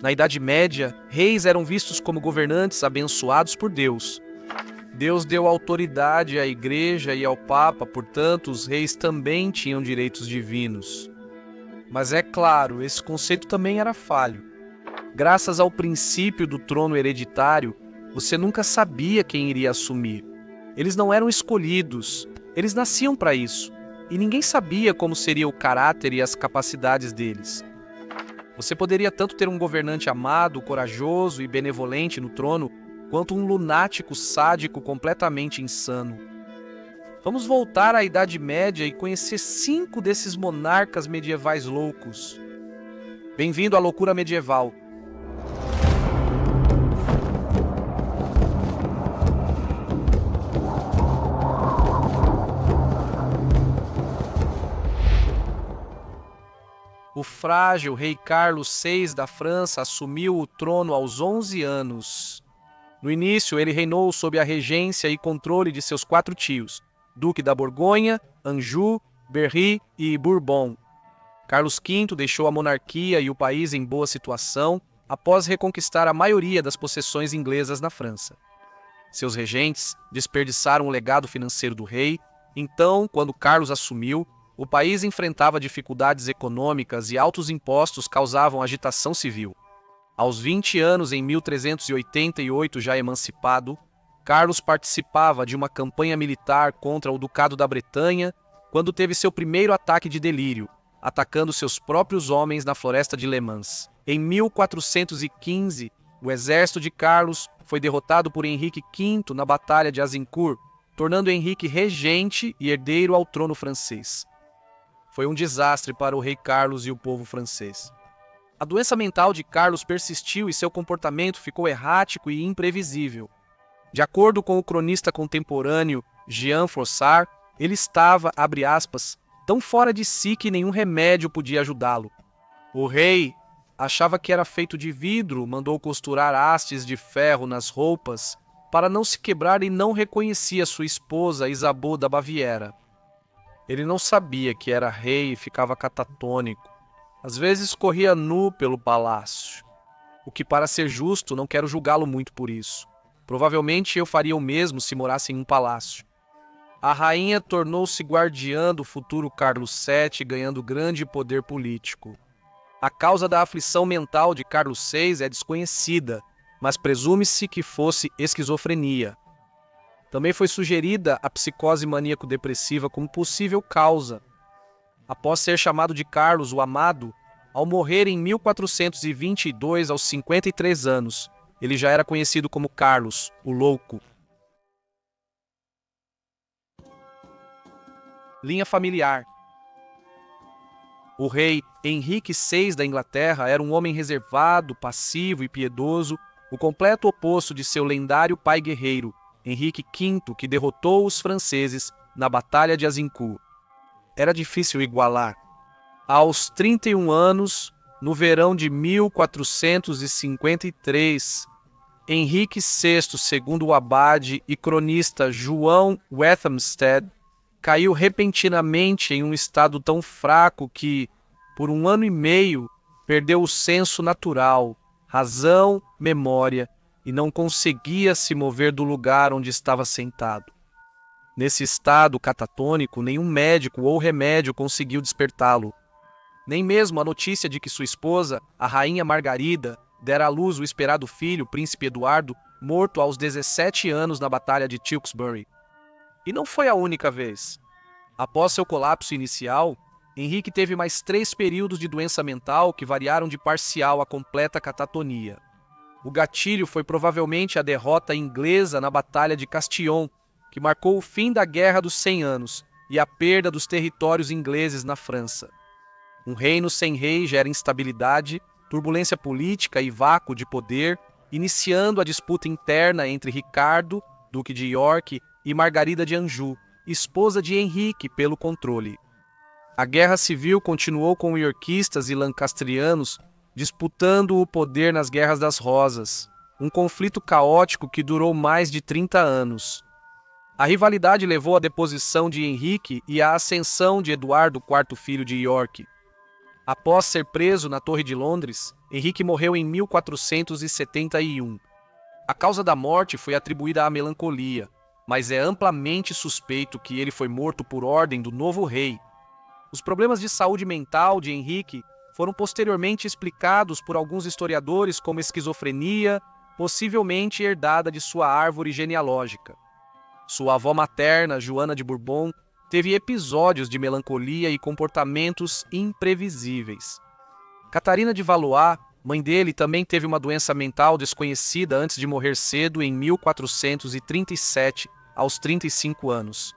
Na Idade Média, reis eram vistos como governantes abençoados por Deus. Deus deu autoridade à Igreja e ao Papa, portanto, os reis também tinham direitos divinos. Mas é claro, esse conceito também era falho. Graças ao princípio do trono hereditário, você nunca sabia quem iria assumir. Eles não eram escolhidos, eles nasciam para isso, e ninguém sabia como seria o caráter e as capacidades deles. Você poderia tanto ter um governante amado, corajoso e benevolente no trono, quanto um lunático sádico completamente insano. Vamos voltar à Idade Média e conhecer 5 desses monarcas medievais loucos. Bem-vindo à loucura medieval. O frágil rei Carlos VI da França assumiu o trono aos 11 anos. No início, ele reinou sob a regência e controle de seus 4 tios, Duque da Borgonha, Anjou, Berry e Bourbon. Carlos V deixou a monarquia e o país em boa situação após reconquistar a maioria das possessões inglesas na França. Seus regentes desperdiçaram o legado financeiro do rei, então, quando Carlos assumiu, o país enfrentava dificuldades econômicas e altos impostos causavam agitação civil. Aos 20 anos, em 1388, já emancipado, Carlos participava de uma campanha militar contra o Ducado da Bretanha quando teve seu primeiro ataque de delírio, atacando seus próprios homens na floresta de Le Mans. Em 1415, o exército de Carlos foi derrotado por Henrique V na Batalha de Azincourt, tornando Henrique regente e herdeiro ao trono francês. Foi um desastre para o rei Carlos e o povo francês. A doença mental de Carlos persistiu e seu comportamento ficou errático e imprevisível. De acordo com o cronista contemporâneo Jean Froissart, ele estava, abre aspas, tão fora de si que nenhum remédio podia ajudá-lo. O rei achava que era feito de vidro, mandou costurar hastes de ferro nas roupas para não se quebrar e não reconhecia sua esposa Isabeau da Baviera. Ele não sabia que era rei e ficava catatônico. Às vezes corria nu pelo palácio. O que, para ser justo, não quero julgá-lo muito por isso. Provavelmente eu faria o mesmo se morasse em um palácio. A rainha tornou-se guardiã do futuro Carlos VII, ganhando grande poder político. A causa da aflição mental de Carlos VI é desconhecida, mas presume-se que fosse esquizofrenia. Também foi sugerida a psicose maníaco-depressiva como possível causa. Após ser chamado de Carlos o Amado, ao morrer em 1422 aos 53 anos, ele já era conhecido como Carlos, o Louco. Linha familiar. O rei Henrique VI da Inglaterra era um homem reservado, passivo e piedoso, o completo oposto de seu lendário pai guerreiro, Henrique V, que derrotou os franceses na Batalha de Azincourt. Era difícil igualar. Aos 31 anos, no verão de 1453, Henrique VI, segundo o abade e cronista João Wethamsted, caiu repentinamente em um estado tão fraco que, por 1 ano e meio, perdeu o senso natural, razão, memória, e não conseguia se mover do lugar onde estava sentado. Nesse estado catatônico, nenhum médico ou remédio conseguiu despertá-lo. Nem mesmo a notícia de que sua esposa, a rainha Margarida, dera à luz o esperado filho, príncipe Eduardo, morto aos 17 anos na Batalha de Tewkesbury. E não foi a única vez. Após seu colapso inicial, Henrique teve mais 3 períodos de doença mental que variaram de parcial a completa catatonia. O gatilho foi provavelmente a derrota inglesa na Batalha de Castillon, que marcou o fim da Guerra dos 100 Anos e a perda dos territórios ingleses na França. Um reino sem rei gera instabilidade, turbulência política e vácuo de poder, iniciando a disputa interna entre Ricardo, duque de York, e Margarida de Anjou, esposa de Henrique, pelo controle. A guerra civil continuou com iorquistas e lancastrianos disputando o poder nas Guerras das Rosas, um conflito caótico que durou mais de 30 anos. A rivalidade levou à deposição de Henrique e à ascensão de Eduardo, quarto filho de York. Após ser preso na Torre de Londres, Henrique morreu em 1471. A causa da morte foi atribuída à melancolia, mas é amplamente suspeito que ele foi morto por ordem do novo rei. Os problemas de saúde mental de Henrique foram posteriormente explicados por alguns historiadores como esquizofrenia, possivelmente herdada de sua árvore genealógica. Sua avó materna, Joana de Bourbon, teve episódios de melancolia e comportamentos imprevisíveis. Catarina de Valois, mãe dele, também teve uma doença mental desconhecida antes de morrer cedo em 1437, aos 35 anos.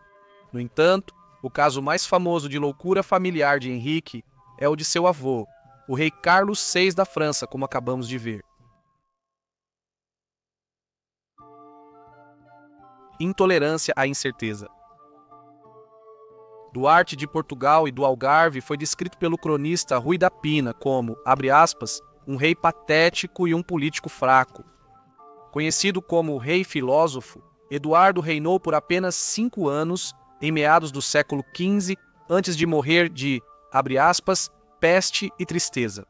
No entanto, o caso mais famoso de loucura familiar de Henrique é o de seu avô, o rei Carlos VI da França, como acabamos de ver. Intolerância à incerteza. Duarte de Portugal e do Algarve foi descrito pelo cronista Rui da Pina como, abre aspas, um rei patético e um político fraco. Conhecido como rei filósofo, Eduardo reinou por apenas 5 anos, em meados do século XV, antes de morrer de, abre aspas, peste e tristeza.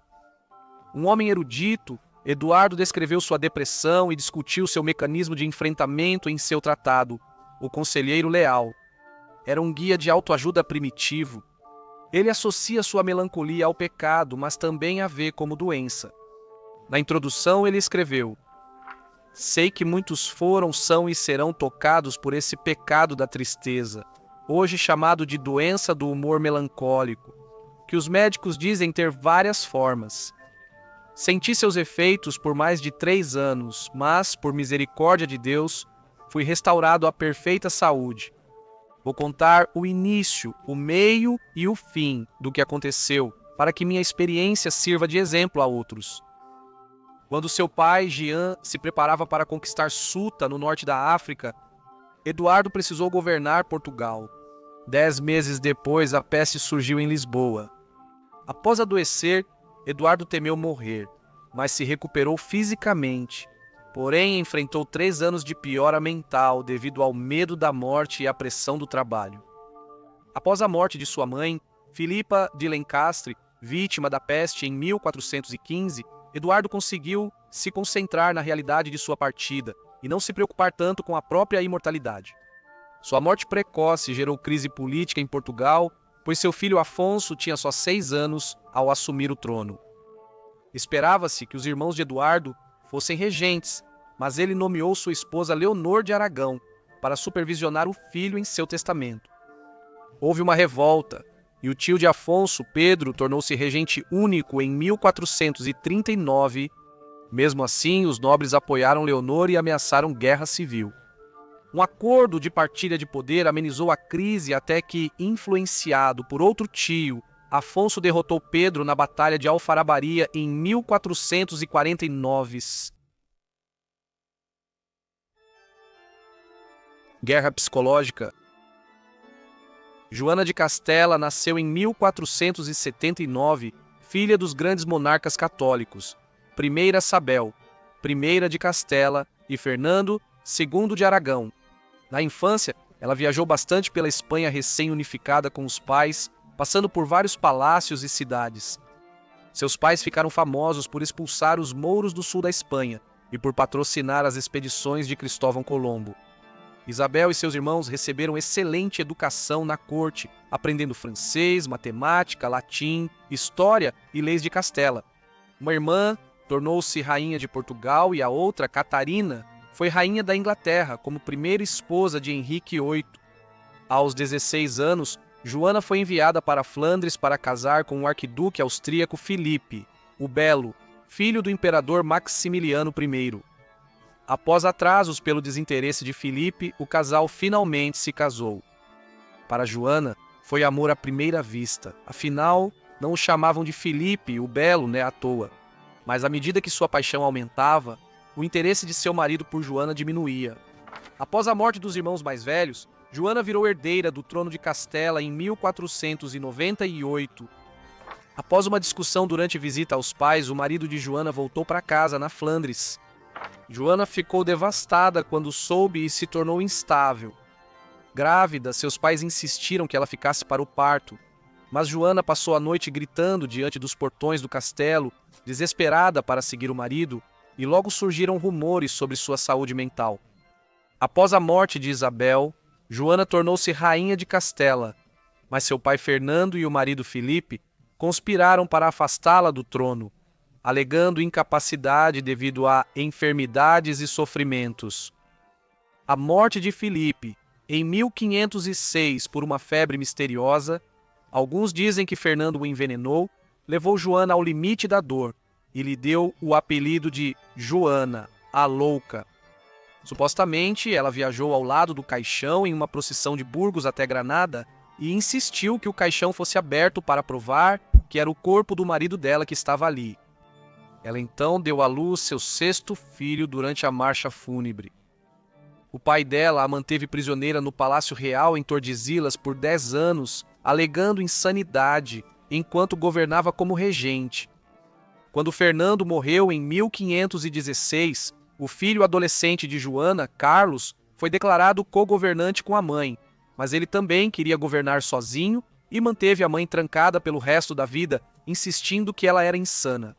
Um homem erudito, Eduardo descreveu sua depressão e discutiu seu mecanismo de enfrentamento em seu tratado, O Conselheiro Leal. Era um guia de autoajuda primitivo. Ele associa sua melancolia ao pecado, mas também a vê como doença. Na introdução ele escreveu: sei que muitos foram, são e serão tocados por esse pecado da tristeza, hoje chamado de doença do humor melancólico, que os médicos dizem ter várias formas. Senti seus efeitos por mais de 3 anos, mas, por misericórdia de Deus, fui restaurado à perfeita saúde. Vou contar o início, o meio e o fim do que aconteceu, para que minha experiência sirva de exemplo a outros. Quando seu pai, Jean, se preparava para conquistar Suta, no norte da África, Eduardo precisou governar Portugal. 10 meses depois, a peste surgiu em Lisboa. Após adoecer, Eduardo temeu morrer, mas se recuperou fisicamente. Porém, enfrentou 3 anos de piora mental devido ao medo da morte e à pressão do trabalho. Após a morte de sua mãe, Filipa de Lencastre, vítima da peste em 1415, Eduardo conseguiu se concentrar na realidade de sua partida e não se preocupar tanto com a própria imortalidade. Sua morte precoce gerou crise política em Portugal, pois seu filho Afonso tinha só 6 anos ao assumir o trono. Esperava-se que os irmãos de Eduardo fossem regentes, mas ele nomeou sua esposa Leonor de Aragão para supervisionar o filho em seu testamento. Houve uma revolta, e o tio de Afonso, Pedro, tornou-se regente único em 1439. Mesmo assim, os nobres apoiaram Leonor e ameaçaram guerra civil. Um acordo de partilha de poder amenizou a crise até que, influenciado por outro tio, Afonso derrotou Pedro na Batalha de Alfarabaria em 1449. Guerra psicológica. Joana de Castela nasceu em 1479, filha dos grandes monarcas católicos, primeira Sabel, primeira de Castela e Fernando, segundo de Aragão. Na infância, ela viajou bastante pela Espanha recém-unificada com os pais, passando por vários palácios e cidades. Seus pais ficaram famosos por expulsar os mouros do sul da Espanha e por patrocinar as expedições de Cristóvão Colombo. Isabel e seus irmãos receberam excelente educação na corte, aprendendo francês, matemática, latim, história e leis de Castela. Uma irmã tornou-se rainha de Portugal e a outra, Catarina, foi rainha da Inglaterra como primeira esposa de Henrique VIII. Aos 16 anos, Joana foi enviada para Flandres para casar com o arquiduque austríaco Filipe, o Belo, filho do imperador Maximiliano I. Após atrasos pelo desinteresse de Filipe, o casal finalmente se casou. Para Joana, foi amor à primeira vista. Afinal, não o chamavam de Filipe, o Belo, à toa. Mas à medida que sua paixão aumentava, o interesse de seu marido por Joana diminuía. Após a morte dos irmãos mais velhos, Joana virou herdeira do trono de Castela em 1498. Após uma discussão durante visita aos pais, o marido de Joana voltou para casa, na Flandres. Joana ficou devastada quando soube e se tornou instável. Grávida, seus pais insistiram que ela ficasse para o parto. Mas Joana passou a noite gritando diante dos portões do castelo, desesperada para seguir o marido, e logo surgiram rumores sobre sua saúde mental. Após a morte de Isabel, Joana tornou-se rainha de Castela, mas seu pai Fernando e o marido Filipe conspiraram para afastá-la do trono, alegando incapacidade devido a enfermidades e sofrimentos. A morte de Filipe, em 1506, por uma febre misteriosa, alguns dizem que Fernando o envenenou, levou Joana ao limite da dor e lhe deu o apelido de Joana, a Louca. Supostamente, ela viajou ao lado do caixão em uma procissão de Burgos até Granada e insistiu que o caixão fosse aberto para provar que era o corpo do marido dela que estava ali. Ela então deu à luz seu 6º filho durante a marcha fúnebre. O pai dela a manteve prisioneira no Palácio Real em Tordesilhas por 10 anos, alegando insanidade, enquanto governava como regente. Quando Fernando morreu em 1516, o filho adolescente de Joana, Carlos, foi declarado co-governante com a mãe, mas ele também queria governar sozinho e manteve a mãe trancada pelo resto da vida, insistindo que ela era insana.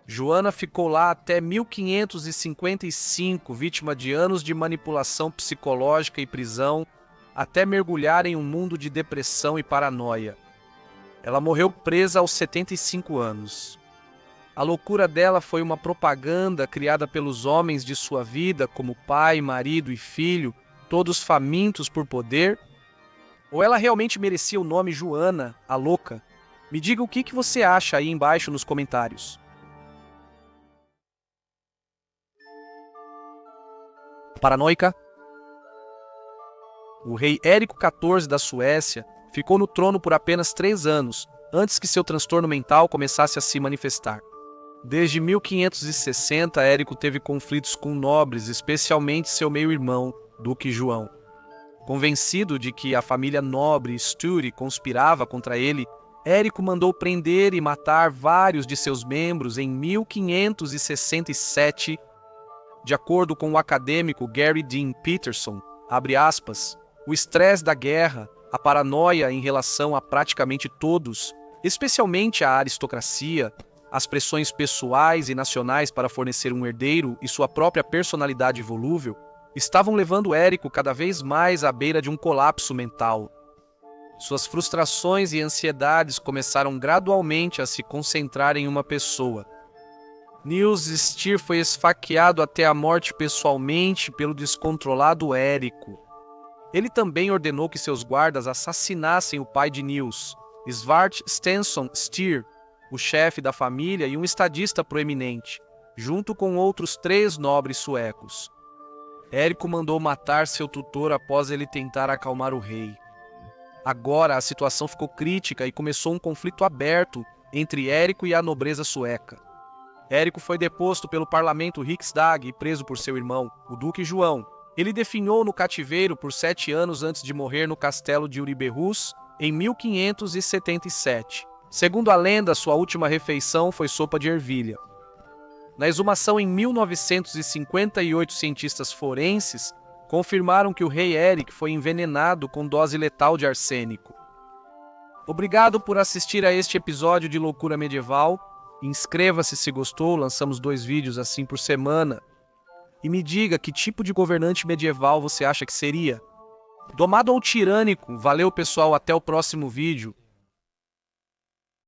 Joana ficou lá até 1555, vítima de anos de manipulação psicológica e prisão, até mergulhar em um mundo de depressão e paranoia. Ela morreu presa aos 75 anos. A loucura dela foi uma propaganda criada pelos homens de sua vida, como pai, marido e filho, todos famintos por poder? Ou ela realmente merecia o nome Joana, a Louca? Me diga o que você acha aí embaixo nos comentários. Paranoica? O rei Érico XIV da Suécia ficou no trono por apenas 3 anos, antes que seu transtorno mental começasse a se manifestar. Desde 1560, Érico teve conflitos com nobres, especialmente seu meio-irmão, Duque João. Convencido de que a família nobre Sture conspirava contra ele, Érico mandou prender e matar vários de seus membros em 1567. De acordo com o acadêmico Gary Dean Peterson, abre aspas, o estresse da guerra, a paranoia em relação a praticamente todos, especialmente a aristocracia, as pressões pessoais e nacionais para fornecer um herdeiro e sua própria personalidade volúvel, estavam levando Érico cada vez mais à beira de um colapso mental. Suas frustrações e ansiedades começaram gradualmente a se concentrar em uma pessoa. Niels Stier foi esfaqueado até a morte pessoalmente pelo descontrolado Érico. Ele também ordenou que seus guardas assassinassem o pai de Niels, Svart Stenson Stier, o chefe da família e um estadista proeminente, junto com outros 3 nobres suecos. Érico mandou matar seu tutor após ele tentar acalmar o rei. Agora a situação ficou crítica e começou um conflito aberto entre Érico e a nobreza sueca. Érico foi deposto pelo parlamento Riksdag e preso por seu irmão, o Duque João. Ele definhou no cativeiro por 7 anos antes de morrer no castelo de Uriberhus, em 1577. Segundo a lenda, sua última refeição foi sopa de ervilha. Na exumação em 1958, cientistas forenses confirmaram que o rei Eric foi envenenado com dose letal de arsênico. Obrigado por assistir a este episódio de Loucura Medieval. Inscreva-se se gostou, lançamos 2 vídeos assim por semana. E me diga que tipo de governante medieval você acha que seria. Domado ou tirânico? Valeu, pessoal, até o próximo vídeo.